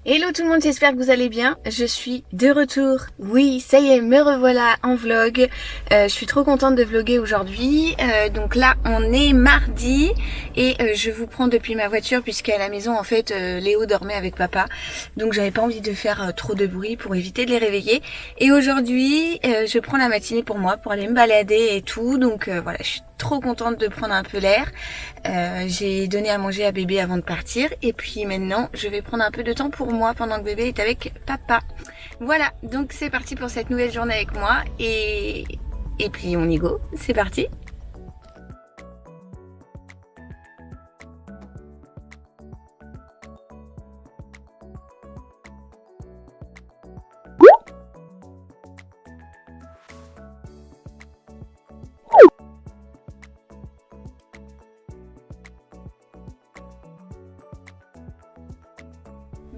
Hello tout le monde, j'espère que vous allez bien. Je suis de retour. Oui, ça y est, me revoilà en vlog. Je suis trop contente de vlogger aujourd'hui. Donc là, on est mardi et je vous prends depuis ma voiture puisqu'à la maison, en fait, Léo dormait avec papa. Donc j'avais pas envie de faire trop de bruit pour éviter de les réveiller. Et aujourd'hui, je prends la matinée pour moi, pour aller me balader et tout. Donc voilà, je suis trop contente de prendre un peu l'air. J'ai donné à manger à bébé avant de partir et puis maintenant je vais prendre un peu de temps pour moi pendant que bébé est avec papa. Voilà, donc c'est parti pour cette nouvelle journée avec moi et puis on y go, c'est parti.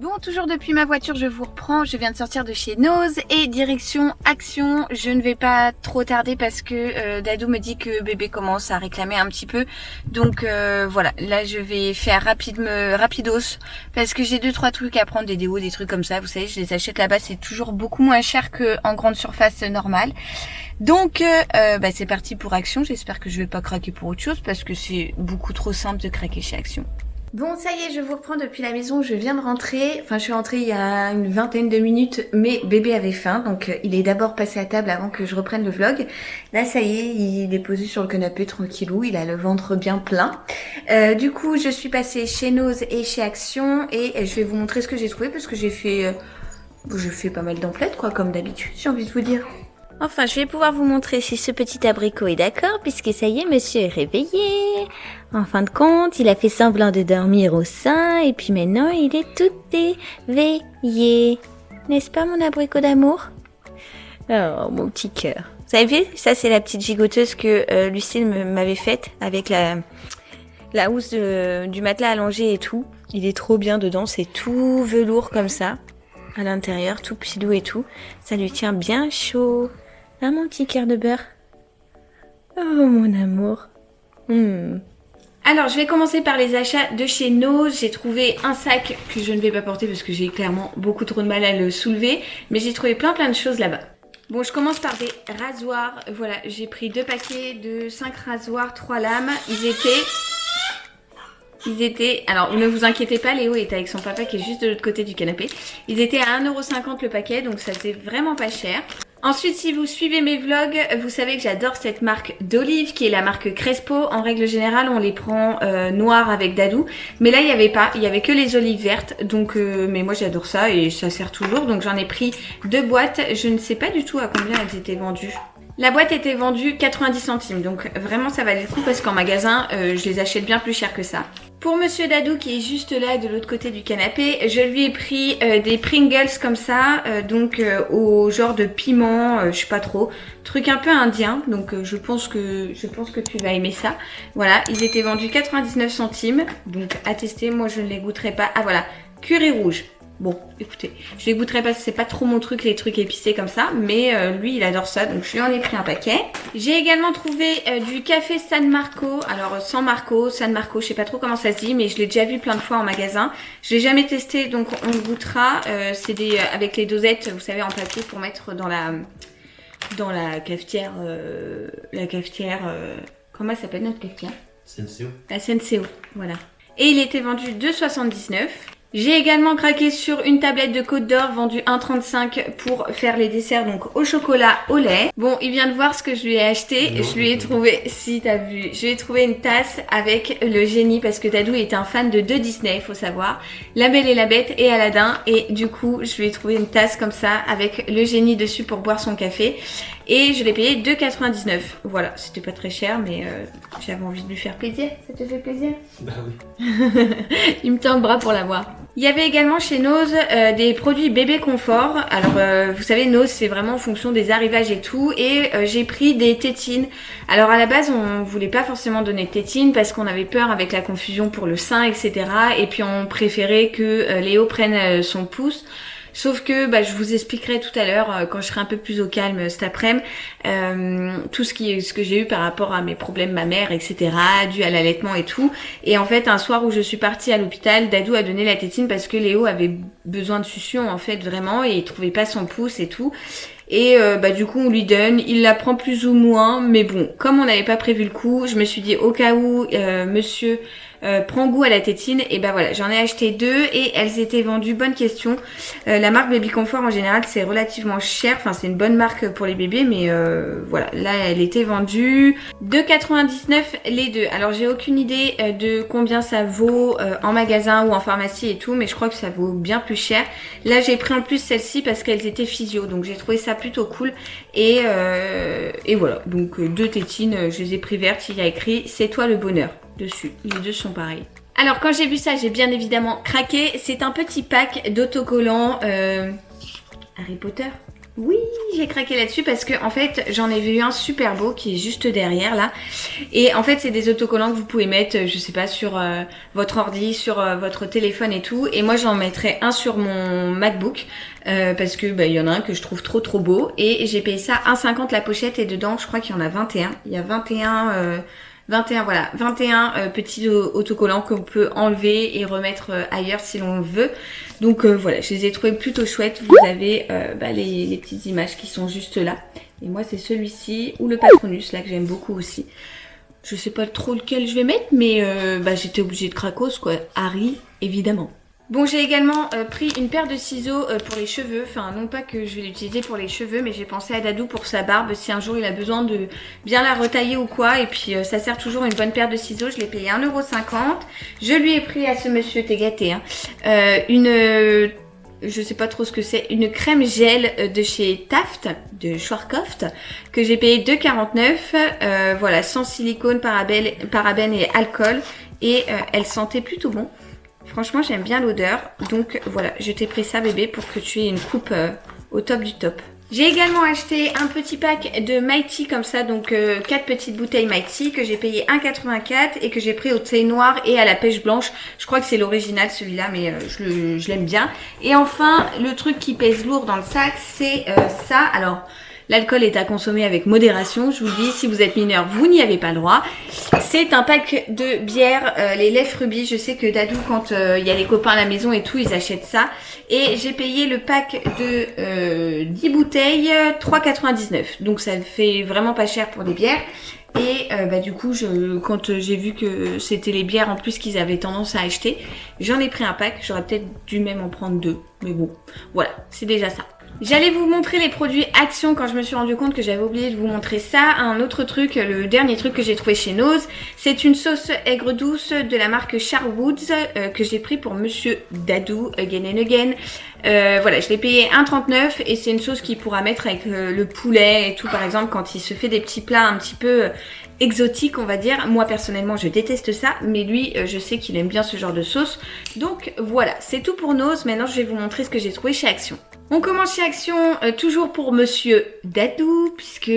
Bon, toujours depuis ma voiture, je vous reprends. Je viens de sortir de chez Nose et direction Action. Je ne vais pas trop tarder parce que Dadou me dit que bébé commence à réclamer un petit peu. Donc voilà, là je vais faire rapidos parce que j'ai 2-3 trucs à prendre, des déos, des trucs comme ça. Vous savez, je les achète là-bas, c'est toujours beaucoup moins cher qu'en grande surface normale. Donc c'est parti pour Action. J'espère que je vais pas craquer pour autre chose parce que c'est beaucoup trop simple de craquer chez Action. Bon, ça y est, je vous reprends depuis la maison, je viens de rentrer. Enfin, je suis rentrée il y a une vingtaine de minutes, mais bébé avait faim, donc il est d'abord passé à table avant que je reprenne le vlog. Là, ça y est, il est posé sur le canapé tranquillou, il a le ventre bien plein. Du coup, je suis passée chez Nose et chez Action, et je vais vous montrer ce que j'ai trouvé, parce que j'ai fait pas mal d'emplettes, quoi, comme d'habitude, j'ai envie de vous dire. Enfin, je vais pouvoir vous montrer si ce petit abricot est d'accord, puisque ça y est, monsieur est réveillé. En fin de compte, il a fait semblant de dormir au sein, et puis maintenant, il est tout éveillé. N'est-ce pas, mon abricot d'amour? Oh, mon petit cœur. Vous avez vu? Ça, c'est la petite gigoteuse que Lucille m'avait faite, avec la housse du matelas allongé et tout. Il est trop bien dedans, c'est tout velours comme ça. À l'intérieur, tout pilou et tout. Ça lui tient bien chaud. Ah, mon petit cœur de beurre. Oh, mon amour. Alors, je vais commencer par les achats de chez Nose. J'ai trouvé un sac que je ne vais pas porter parce que j'ai clairement beaucoup trop de mal à le soulever. Mais j'ai trouvé plein de choses là-bas. Bon, je commence par des rasoirs. Voilà, j'ai pris 2 paquets de 5 rasoirs, 3 lames. Ils étaient, alors ne vous inquiétez pas, Léo est avec son papa qui est juste de l'autre côté du canapé. Ils étaient à 1,50 € le paquet, donc ça faisait vraiment pas cher. Ensuite, si vous suivez mes vlogs, vous savez que j'adore cette marque d'olives qui est la marque Crespo. En règle générale, on les prend noires avec Dadou. Mais là, il n'y avait pas, il y avait que les olives vertes. Donc, mais moi j'adore ça et ça sert toujours. Donc j'en ai pris 2 boîtes. Je ne sais pas du tout à combien elles étaient vendues. La boîte était vendue 90 centimes, donc vraiment ça valait le coup parce qu'en magasin, je les achète bien plus cher que ça. Pour Monsieur Dadou qui est juste là de l'autre côté du canapé, je lui ai pris des Pringles comme ça, au genre de piment, je sais pas trop, truc un peu indien, donc je pense que tu vas aimer ça. Voilà, ils étaient vendus 99 centimes, donc à tester, moi je ne les goûterai pas. Ah voilà, curry rouge. Bon, écoutez, je les goûterai pas, c'est pas trop mon truc, les trucs épicés comme ça, mais lui, il adore ça, donc je lui en ai pris un paquet. J'ai également trouvé du café San Marco, alors San Marco, je sais pas trop comment ça se dit, mais je l'ai déjà vu plein de fois en magasin. Je l'ai jamais testé, donc on le goûtera. C'est avec les dosettes, vous savez, en papier pour mettre dans la cafetière, comment elle s'appelle notre cafetière? Senseo. La Senseo, voilà. Et il était vendu 2,79 €. J'ai également craqué sur une tablette de Côte d'Or vendue 1,35 € pour faire les desserts donc au chocolat, au lait. Bon, il vient de voir ce que je lui ai acheté. Je lui ai trouvé, si t'as vu, je lui ai trouvé une tasse avec le génie parce que Dadou est un fan de 2 Disney, il faut savoir. La Belle et la Bête et Aladdin. Et du coup, je lui ai trouvé une tasse comme ça avec le génie dessus pour boire son café. Et je l'ai payé 2,99 €. Voilà, c'était pas très cher, mais j'avais envie de lui faire plaisir. Ça te fait plaisir? Bah oui. Il me tend le bras pour l'avoir. Il y avait également chez Nose des produits bébé confort. Alors vous savez, Nose c'est vraiment en fonction des arrivages et tout. Et j'ai pris des tétines. Alors à la base on voulait pas forcément donner de tétines parce qu'on avait peur avec la confusion pour le sein, etc. Et puis on préférait que Léo prenne son pouce. Sauf que bah, je vous expliquerai tout à l'heure quand je serai un peu plus au calme cet après-midi tout ce que j'ai eu par rapport à mes problèmes mammaires, etc. dû à l'allaitement et tout. Et en fait, un soir où je suis partie à l'hôpital, Dadou a donné la tétine parce que Léo avait besoin de succion en fait vraiment et il trouvait pas son pouce et tout. Et bah du coup on lui donne, il la prend plus ou moins, mais bon, comme on n'avait pas prévu le coup, je me suis dit au cas où monsieur prend goût à la tétine, et bah voilà, j'en ai acheté 2 et elles étaient vendues, bonne question. La marque Baby Comfort en général c'est relativement cher, enfin c'est une bonne marque pour les bébés, mais voilà, là elle était vendue 2,99 les deux. Alors j'ai aucune idée de combien ça vaut en magasin ou en pharmacie et tout, mais je crois que ça vaut bien plus cher. Là j'ai pris en plus celle-ci parce qu'elles étaient physio, donc j'ai trouvé ça plutôt cool. Et voilà, donc 2 tétines, je les ai pris vertes, il y a écrit c'est toi le bonheur dessus, les deux sont pareils. Alors quand j'ai vu ça, j'ai bien évidemment craqué. C'est un petit pack d'autocollants Harry Potter. Oui, j'ai craqué là-dessus parce que en fait j'en ai vu un super beau qui est juste derrière là. Et en fait c'est des autocollants que vous pouvez mettre, je sais pas, sur votre ordi, sur votre téléphone et tout. Et moi j'en mettrai un sur mon MacBook parce que bah, il y en a un que je trouve trop beau. Et j'ai payé ça 1,50 la pochette et dedans je crois qu'il y en a 21. Il y a 21 petits autocollants qu'on peut enlever et remettre ailleurs si l'on veut. Donc voilà, je les ai trouvés plutôt chouettes. Vous avez les petites images qui sont juste là. Et moi c'est celui-ci ou le Patronus là que j'aime beaucoup aussi. Je sais pas trop lequel je vais mettre, mais j'étais obligée de cracos quoi. Harry évidemment. Bon, j'ai également pris une paire de ciseaux pour les cheveux. Enfin, non pas que je vais l'utiliser pour les cheveux, mais j'ai pensé à Dadou pour sa barbe. Si un jour il a besoin de bien la retailler ou quoi. Et puis, ça sert toujours une bonne paire de ciseaux. Je l'ai payé 1,50 €. Je lui ai pris à ce monsieur, t'es gâté, hein, je sais pas trop ce que c'est, une crème gel de chez Taft, de Schwarzkopf, que j'ai payé 2,49 €. Voilà, sans silicone, parabènes et alcool. Et elle sentait plutôt bon. Franchement, j'aime bien l'odeur. Donc voilà, je t'ai pris ça bébé pour que tu aies une coupe au top du top. J'ai également acheté un petit pack de Mighty comme ça, donc 4 petites bouteilles Mighty que j'ai payé 1,84 € et que j'ai pris au thé noir et à la pêche blanche. Je crois que c'est l'original celui-là, mais je l'aime bien. Et enfin, le truc qui pèse lourd dans le sac, c'est ça. Alors, l'alcool est à consommer avec modération, je vous le dis, si vous êtes mineur, vous n'y avez pas le droit. C'est un pack de bière, les Lèvres Rubis. Je sais que Dadou, quand il y a les copains à la maison et tout, ils achètent ça. Et j'ai payé le pack de 10 bouteilles, 3,99 €. Donc ça fait vraiment pas cher pour des bières. Et du coup, quand j'ai vu que c'était les bières en plus qu'ils avaient tendance à acheter, j'en ai pris un pack. J'aurais peut-être dû même en prendre 2. Mais bon, voilà, c'est déjà ça. J'allais vous montrer les produits Action quand je me suis rendu compte que j'avais oublié de vous montrer ça. Un autre truc, le dernier truc que j'ai trouvé chez Nose, c'est une sauce aigre douce de la marque Sharwoods que j'ai pris pour Monsieur Dadou again and again. Voilà, je l'ai payé 1,39 € et c'est une sauce qu'il pourra mettre avec le poulet et tout, par exemple quand il se fait des petits plats un petit peu exotiques, on va dire. Moi personnellement je déteste ça, mais lui je sais qu'il aime bien ce genre de sauce. Donc voilà, c'est tout pour Nose. Maintenant je vais vous montrer ce que j'ai trouvé chez Action. On commence chez Action, toujours pour Monsieur Dadou, puisque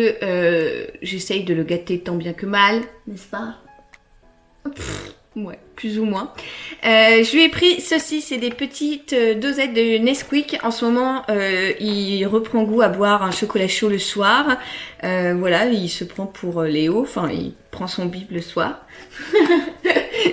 j'essaye de le gâter tant bien que mal, n'est-ce pas? Ouais, plus ou moins. Je lui ai pris ceci, c'est des petites dosettes de Nesquik. En ce moment, il reprend goût à boire un chocolat chaud le soir. Voilà, il se prend pour Léo, enfin il prend son bib le soir.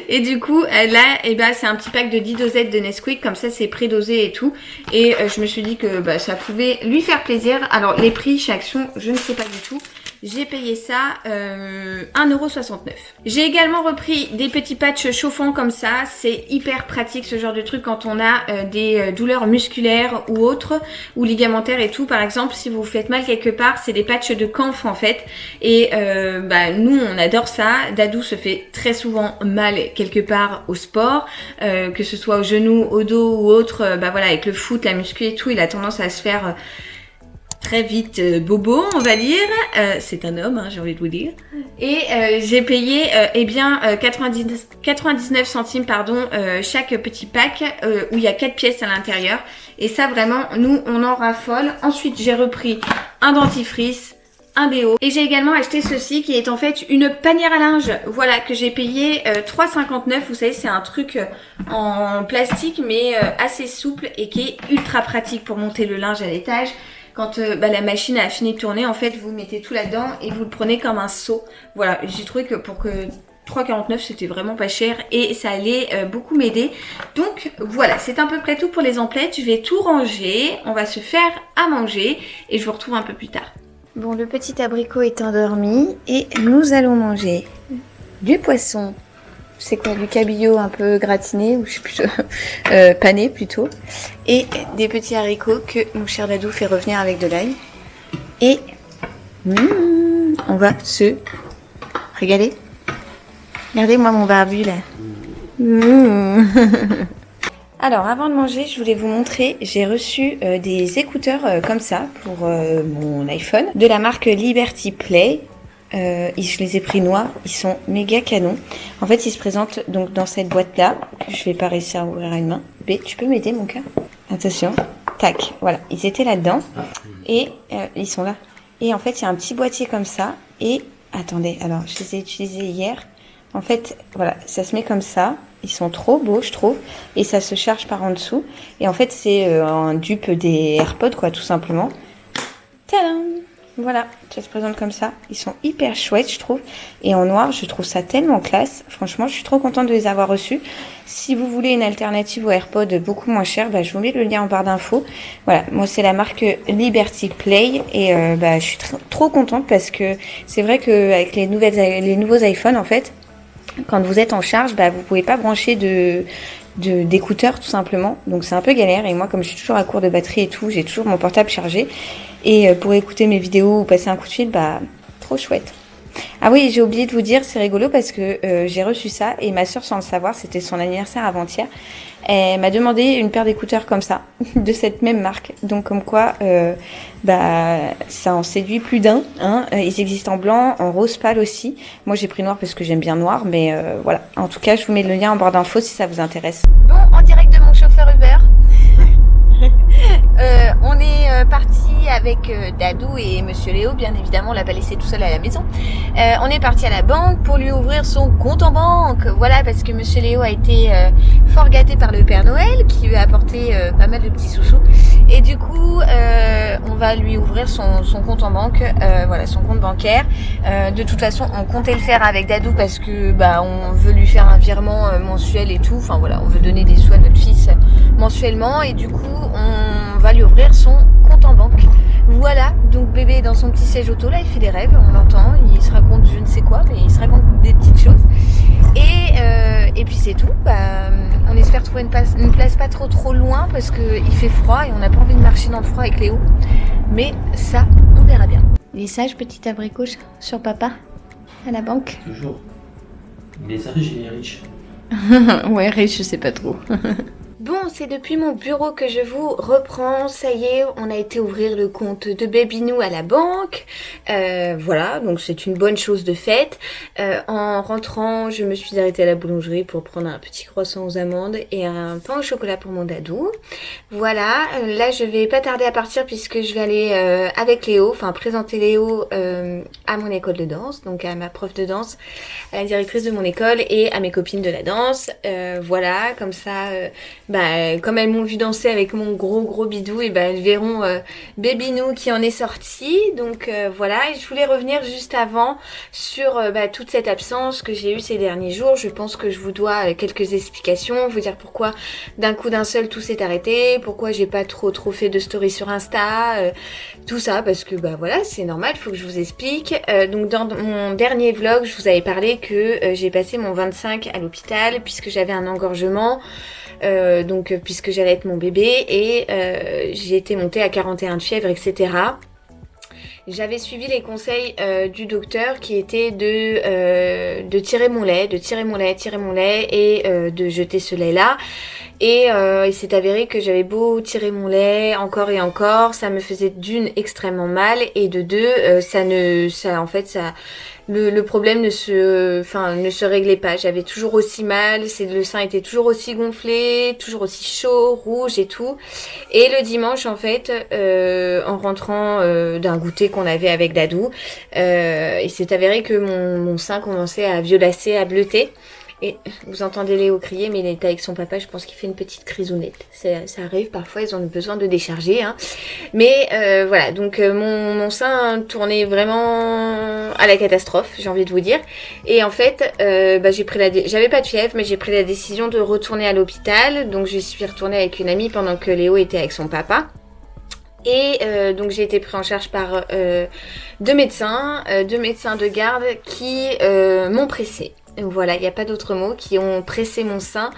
Et du coup là c'est un petit pack de 10 dosettes de Nesquik, comme ça c'est prédosé et tout. Et je me suis dit que ça pouvait lui faire plaisir. Alors les prix chez Action, je ne sais pas du tout. J'ai payé ça 1,69 €. J'ai également repris des petits patchs chauffants comme ça. C'est hyper pratique ce genre de truc quand on a des douleurs musculaires ou autres, ou ligamentaires et tout. Par exemple, si vous vous faites mal quelque part, c'est des patchs de camphre en fait. Et nous on adore ça. Dadou se fait très souvent mal quelque part au sport, que ce soit au genou, au dos ou autre. Voilà, avec le foot, la muscu et tout, il a tendance à se faire très vite bobo, on va dire. C'est un homme, hein, j'ai envie de vous dire. Et j'ai payé 99 centimes chaque petit pack où il y a 4 pièces à l'intérieur. Et ça vraiment, nous on en raffole. Ensuite j'ai repris un dentifrice, un déo. Et j'ai également acheté ceci qui est en fait une panière à linge, voilà, que j'ai payé 3,59. Vous savez, c'est un truc en plastique mais assez souple et qui est ultra pratique pour monter le linge à l'étage. Quand la machine a fini de tourner, en fait, vous mettez tout là-dedans et vous le prenez comme un seau. Voilà, j'ai trouvé que pour que 3,49 c'était vraiment pas cher et ça allait beaucoup m'aider. Donc voilà, c'est à peu près tout pour les emplettes. Je vais tout ranger, on va se faire à manger et je vous retrouve un peu plus tard. Bon, le petit abricot est endormi et nous allons manger du poisson. C'est quoi, du cabillaud un peu gratiné ou je sais plus, pané plutôt. Et des petits haricots que mon cher Dadou fait revenir avec de l'ail. Et on va se régaler. Regardez-moi mon barbu là. Alors avant de manger, je voulais vous montrer, j'ai reçu des écouteurs comme ça pour mon iPhone de la marque Liberty Play. Je les ai pris noirs, ils sont méga canons. En fait, ils se présentent donc dans cette boîte là, que je vais pas réussir à ouvrir à une main. B, tu peux m'aider mon cœur? Attention, tac, voilà, ils étaient là-dedans et ils sont là. Et en fait, il y a un petit boîtier comme ça et attendez, alors je les ai utilisés hier. En fait, voilà, ça se met comme ça. Ils sont trop beaux, je trouve. Et ça se charge par en dessous. Et en fait, c'est un dupe des AirPods, quoi, tout simplement. Tadam! Voilà, ça se présente comme ça. Ils sont hyper chouettes, je trouve. Et en noir, je trouve ça tellement classe. Franchement, je suis trop contente de les avoir reçus. Si vous voulez une alternative aux AirPods beaucoup moins chère, je vous mets le lien en barre d'infos. Voilà, moi c'est la marque Liberty Play. Et je suis trop contente parce que c'est vrai qu'avec les nouveaux iPhones, en fait, quand vous êtes en charge, vous pouvez pas brancher d'écouteurs tout simplement. Donc c'est un peu galère. Et moi, comme je suis toujours à court de batterie et tout, j'ai toujours mon portable chargé. Et pour écouter mes vidéos ou passer un coup de fil, trop chouette. Ah oui, j'ai oublié de vous dire, c'est rigolo parce que j'ai reçu ça et ma soeur, sans le savoir, c'était son anniversaire avant-hier. Elle m'a demandé une paire d'écouteurs comme ça, de cette même marque. Donc comme quoi, ça en séduit plus d'un. Hein. Ils existent en blanc, en rose pâle aussi. Moi j'ai pris noir parce que j'aime bien noir, mais voilà. En tout cas, je vous mets le lien en barre d'infos si ça vous intéresse. Bon, en direct de mon chauffeur Uber. On est parti avec Dadou et Monsieur Léo, bien évidemment, on l'a pas laissé tout seul à la maison. On est parti à la banque pour lui ouvrir son compte en banque. Voilà, parce que Monsieur Léo a été fort gâté par le Père Noël qui lui a apporté pas mal de petits sous-sous. Et du coup, on va lui ouvrir son compte en banque, voilà, son compte bancaire. De toute façon, on comptait le faire avec Dadou parce que on veut lui faire un virement mensuel et tout. Enfin voilà, on veut donner des sous à notre fils mensuellement et du coup, on va lui ouvrir son compte en banque. Voilà, donc bébé est dans son petit siège auto, là il fait des rêves, on l'entend, il se raconte je ne sais quoi, mais il se raconte des petites choses. Et puis c'est tout, on espère trouver une place pas trop loin parce qu'il fait froid et on n'a pas envie de marcher dans le froid avec Léo. Mais ça, on verra bien. Il est sage, petit abricot sur papa, à la banque. Toujours. Il est sage, il est riche. Ouais, riche, je sais pas trop. Bon, c'est depuis mon bureau que je vous reprends. Ça y est, on a été ouvrir le compte de Babynou à la banque. Voilà, donc c'est une bonne chose de faite. En rentrant, je me suis arrêtée à la boulangerie pour prendre un petit croissant aux amandes et un pain au chocolat pour mon Dadou. Voilà, là je vais pas tarder à partir puisque je vais aller avec Léo, enfin présenter Léo à mon école de danse, donc à ma prof de danse, à la directrice de mon école et à mes copines de la danse. Voilà, comme ça... comme elles m'ont vu danser avec mon gros bidou, et elles verront Babynou qui en est sorti. Donc voilà, et je voulais revenir juste avant sur toute cette absence que j'ai eue ces derniers jours. Je pense que je vous dois quelques explications, vous dire pourquoi d'un coup d'un seul tout s'est arrêté, pourquoi j'ai pas trop fait de story sur Insta, tout ça parce que voilà, c'est normal, il faut que je vous explique. Donc dans mon dernier vlog, je vous avais parlé que j'ai passé mon 25 à l'hôpital puisque j'avais un engorgement. Puisque j'allais être mon bébé et j'ai été montée à 41 de fièvre, etc. J'avais suivi les conseils du docteur qui étaient de tirer mon lait et de jeter ce lait là. Et il s'est avéré que j'avais beau tirer mon lait encore et encore, ça me faisait d'une extrêmement mal et de deux, ça le problème ne se réglait pas. J'avais toujours aussi mal, le sein était toujours aussi gonflé, toujours aussi chaud, rouge et tout. Et le dimanche, en fait, en rentrant d'un goûter qu'on avait avec Dadou, il s'est avéré que mon sein commençait à violacer, à bleuter. Et vous entendez Léo crier, mais il est avec son papa, je pense qu'il fait une petite crisounette. Ça arrive, parfois ils ont besoin de décharger. Hein. Mais voilà, donc mon sein tournait vraiment à la catastrophe, j'ai envie de vous dire. Et en fait, j'avais pas de fièvre, mais j'ai pris la décision de retourner à l'hôpital. Donc je suis retournée avec une amie pendant que Léo était avec son papa. Et donc j'ai été pris en charge par deux médecins de garde qui m'ont pressée. Voilà, il n'y a pas d'autre mot, qui ont pressé mon sein,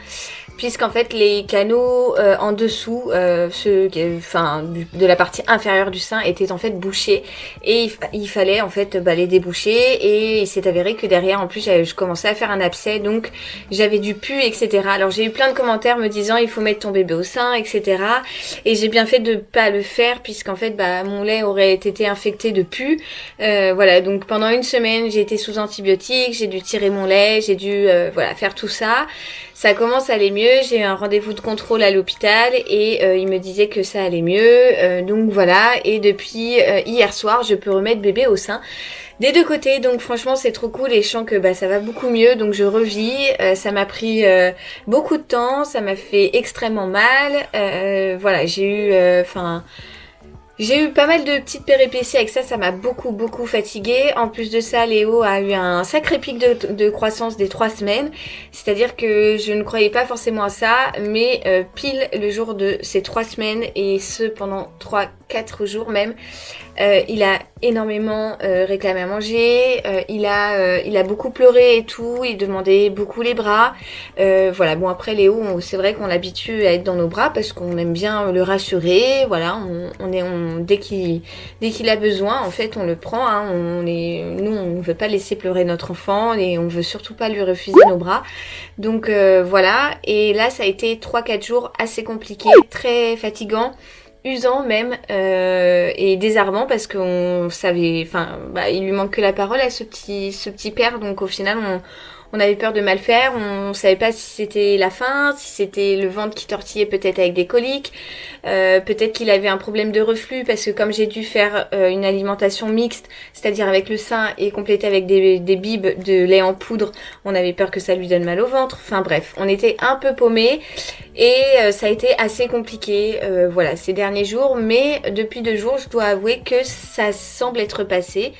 puisqu'en fait les canaux en dessous, de la partie inférieure du sein étaient en fait bouchés et il fallait en fait les déboucher et il s'est avéré que derrière en plus je commençais à faire un abcès, donc j'avais du pus, etc. Alors j'ai eu plein de commentaires me disant il faut mettre ton bébé au sein, etc. Et j'ai bien fait de pas le faire puisqu'en fait mon lait aurait été infecté de pus. Voilà, donc pendant une semaine j'ai été sous antibiotiques, j'ai dû tirer mon lait, j'ai dû faire tout ça. Ça commence à aller mieux, j'ai eu un rendez-vous de contrôle à l'hôpital et il me disait que ça allait mieux. Donc voilà, et depuis hier soir, je peux remettre bébé au sein des deux côtés. Donc franchement, c'est trop cool et je sens que ça va beaucoup mieux. Donc je revis, ça m'a pris beaucoup de temps, ça m'a fait extrêmement mal. Voilà, j'ai eu pas mal de petites péripéties avec ça m'a beaucoup fatiguée. En plus de ça, Léo a eu un sacré pic de croissance des 3 semaines. C'est-à-dire que je ne croyais pas forcément à ça, mais pile le jour de ces 3 semaines, et ce pendant 3-4 jours même, il a énormément réclamé à manger, il a beaucoup pleuré et tout, il demandait beaucoup les bras. Voilà, bon après Léo, c'est vrai qu'on l'habitue à être dans nos bras parce qu'on aime bien le rassurer. Voilà, dès qu'il a besoin, en fait, on le prend. Hein, nous, on veut pas laisser pleurer notre enfant et on veut surtout pas lui refuser nos bras. Donc voilà, et là ça a été 3-4 jours assez compliqués, très fatigants, usant même et désarmant parce qu'on savait, il lui manque que la parole à ce petit père, donc au final on avait peur de mal faire, on savait pas si c'était la faim, si c'était le ventre qui tortillait peut-être avec des coliques, peut-être qu'il avait un problème de reflux parce que comme j'ai dû faire une alimentation mixte, c'est-à-dire avec le sein et compléter avec des bibes de lait en poudre, on avait peur que ça lui donne mal au ventre. Enfin bref, on était un peu paumés et ça a été assez compliqué voilà ces derniers jours, mais depuis 2 jours, je dois avouer que ça semble être passé.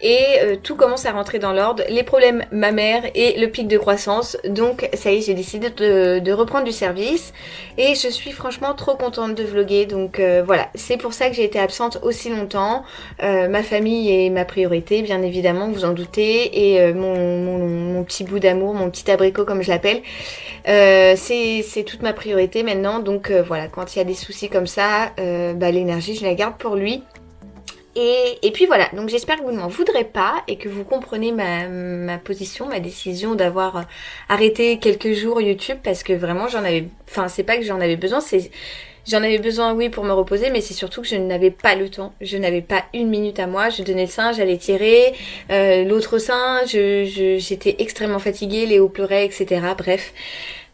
Et tout commence à rentrer dans l'ordre, les problèmes mammaires et le pic de croissance. Donc ça y est, j'ai décidé de reprendre du service et je suis franchement trop contente de vlogger. Donc voilà, c'est pour ça que j'ai été absente aussi longtemps. Ma famille est ma priorité, bien évidemment, vous en doutez, et mon petit bout d'amour, mon petit abricot comme je l'appelle, c'est toute ma priorité maintenant. Donc voilà, quand il y a des soucis comme ça, l'énergie je la garde pour lui. Et puis voilà, donc j'espère que vous ne m'en voudrez pas et que vous comprenez ma position, ma décision d'avoir arrêté quelques jours YouTube parce que vraiment c'est pas que j'en avais besoin, j'en avais besoin oui pour me reposer, mais c'est surtout que je n'avais pas le temps, je n'avais pas une minute à moi, je donnais le sein, j'allais tirer, l'autre sein, j'étais extrêmement fatiguée, Léo pleurait, etc. Bref.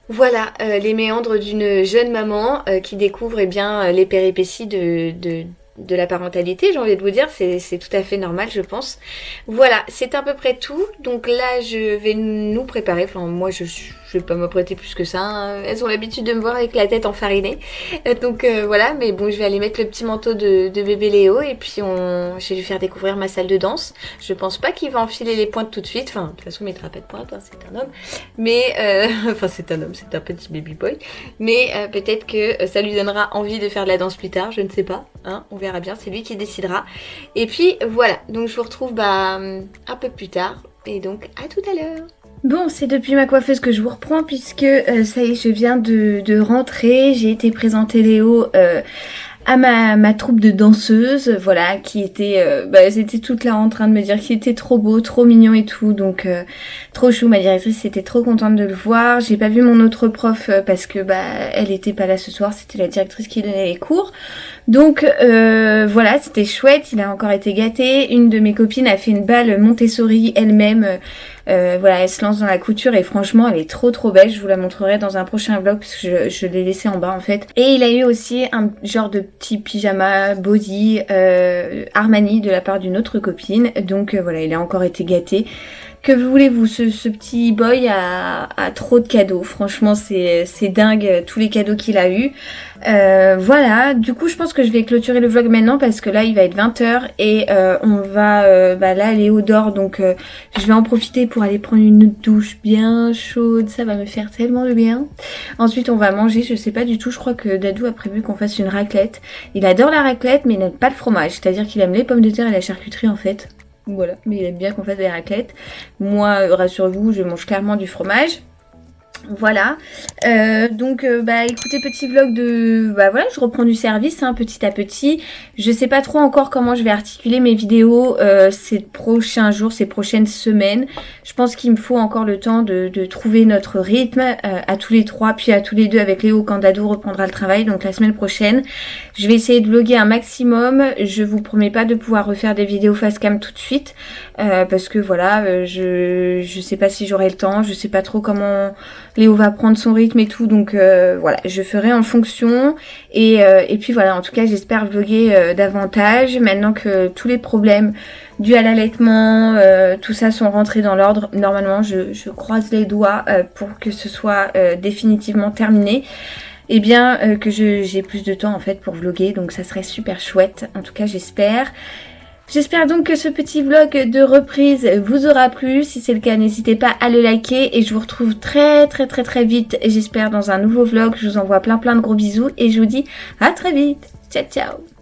Voilà les méandres d'une jeune maman qui découvre les péripéties de la parentalité, j'ai envie de vous dire, c'est tout à fait normal, je pense. Voilà, c'est à peu près tout. Donc là, je vais nous préparer. Enfin, moi, je vais pas m'apprêter plus que ça. Hein. Elles ont l'habitude de me voir avec la tête enfarinée. Donc voilà, mais bon, je vais aller mettre le petit manteau de bébé Léo et puis je vais lui faire découvrir ma salle de danse. Je pense pas qu'il va enfiler les pointes tout de suite. Enfin, de toute façon, il mettra pas de pointes, hein, c'est un homme. Mais, c'est un homme, c'est un petit baby boy. Mais peut-être que ça lui donnera envie de faire de la danse plus tard, je ne sais pas. Hein, on verra bien, c'est lui qui décidera. Et puis voilà, donc je vous retrouve un peu plus tard. Et donc à tout à l'heure. Bon, c'est depuis ma coiffeuse que je vous reprends puisque ça y est, je viens de rentrer. J'ai été présenter Léo à ma troupe de danseuses, voilà, qui était, elles étaient toutes là en train de me dire qu'il était trop beau, trop mignon et tout, donc trop chou. Ma directrice était trop contente de le voir. J'ai pas vu mon autre prof parce que elle était pas là ce soir, c'était la directrice qui donnait les cours. Donc voilà, c'était chouette, il a encore été gâté. Une de mes copines a fait une balle Montessori elle-même. Voilà, elle se lance dans la couture et franchement elle est trop belle. Je vous la montrerai dans un prochain vlog parce que je l'ai laissé en bas en fait. Et il a eu aussi un genre de petit pyjama body Armani de la part d'une autre copine. Donc voilà, il a encore été gâté. Que voulez-vous, ce petit boy a trop de cadeaux. Franchement, c'est dingue tous les cadeaux qu'il a eu. Voilà, du coup je pense que je vais clôturer le vlog maintenant parce que là il va être 20 h et on va là Léo dort, donc je vais en profiter pour aller prendre une douche bien chaude, ça va me faire tellement de bien. Ensuite on va manger, je sais pas du tout, je crois que Dadou a prévu qu'on fasse une raclette. Il adore la raclette mais il n'aime pas le fromage, c'est-à-dire qu'il aime les pommes de terre et la charcuterie en fait. Voilà, mais il aime bien qu'on fasse des raclettes. Moi, rassurez-vous, je mange clairement du fromage. Voilà, donc écoutez, petit vlog de voilà, je reprends du service hein, petit à petit. Je sais pas trop encore comment je vais articuler mes vidéos ces prochains jours, ces prochaines semaines. Je pense qu'il me faut encore le temps de trouver notre rythme à tous les trois, puis à tous les deux avec Léo quand Dadou reprendra le travail, donc la semaine prochaine. Je vais essayer de vlogger un maximum. Je vous promets pas de pouvoir refaire des vidéos face cam tout de suite parce que voilà, je sais pas si j'aurai le temps, je sais pas trop comment Léo va prendre son rythme et tout, donc voilà, je ferai en fonction et puis voilà, en tout cas j'espère vlogger davantage maintenant que tous les problèmes dus à l'allaitement, tout ça sont rentrés dans l'ordre. Normalement je croise les doigts pour que ce soit définitivement terminé. Et bien que j'ai plus de temps en fait pour vlogger, donc ça serait super chouette, en tout cas j'espère. J'espère donc que ce petit vlog de reprise vous aura plu. Si c'est le cas, n'hésitez pas à le liker et je vous retrouve très vite, j'espère, dans un nouveau vlog. Je vous envoie plein de gros bisous et je vous dis à très vite. Ciao ciao.